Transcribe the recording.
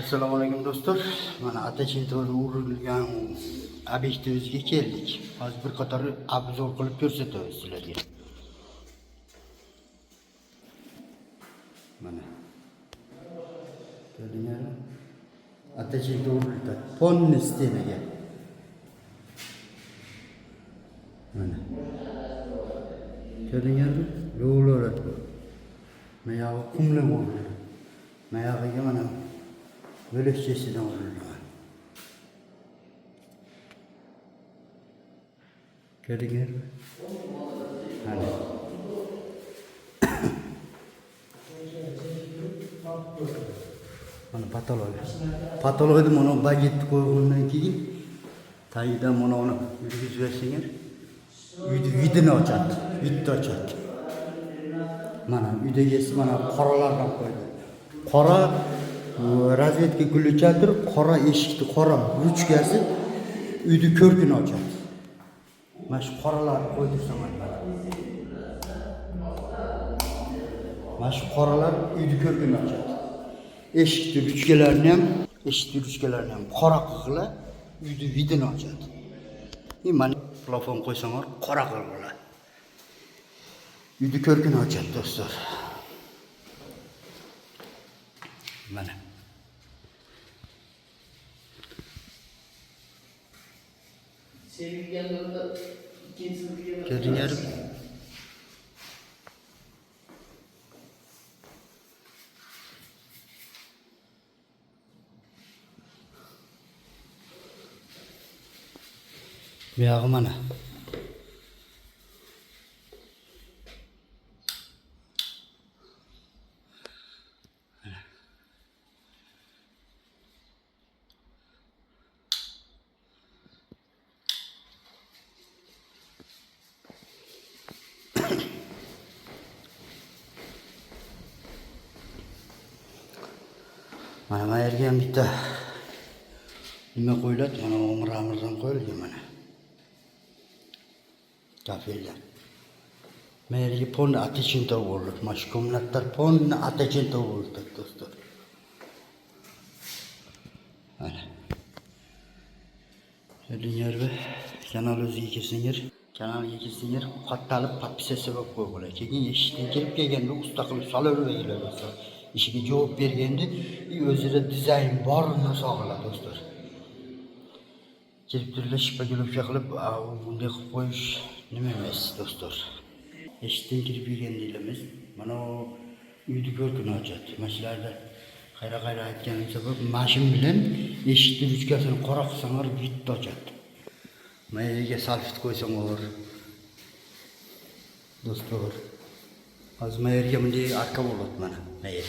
Assalomu alaykum do'stlar. Mana Atachin to'g'ri urilgan obyektimizga keldik. Hozir bir qator obzor qilib ko'rsatamiz sizlarga. Mana. Ko'rdingizmi? Atachin to'g'rildi. Ponni steniga. Mana. Ko'rdingizmi? Yo'llar bu. Mana qumli bo'ldi. Mayog'iga mana bölüşçesinden vuruldu. Gördünüz mü? Hani. Mana patoloji. Patolojide mana baget qo'ygandan keyin tagida mana uni yurgizib bersangiz, vidini ochadi, vidni ochadi. Mana uydagisi mana qoralardan qo'ydi. Qora razvedka gulchadir, qora eshikni qora ruchkasi uyni ko'rkini ochadi. Mana shu qoralarni qo'ydirsam mana. Mana shu qoralar uyni ko'rkini ochadi. Eshikni ruchkalarini ham qora qilib, uyni vidini ochadi. Mana plafon qo'ysanglar qora qilib bo'ladi. Uyni ko'rkini ochadi do'stlar. Mana. Gördünüz mü? Bir yağı mana. Mana mayerga ham bitta nima qo'yiladi, mana omir-amirdan qo'yilgan mana. Kafellar. Mayerga ponni atachinto bo'ldi. Mana shu komnatlar ponni atachinto bo'ldi do'stlar. Mana. Elingizni kanal o'ziga kelsangiz, kanalga kelsangiz, qattalib podpisasiya bo'lib qo'yinglar. Keyin eshikdan kirib kelganda usta qilib solaveringlar do'stlar. İşine cevap berganda o'zida dizayn borini sog'iladi do'stlar. Kelib turlar shipagulubcha qilib, bunday qilib qo'yish nima emas do'stlar. Eshikdan kirib kelgandinglarimiz, mana uyni ko'rkini ochadi. Mashlarda qayra aytganim sabab mashin bilan eshikni ruchkasini qora qilsanglar vidni ochadi. Mayliga salfet qo'ysanglar do'stlar. Hozir mayerga bunday arka bo'ladi mana, mayer.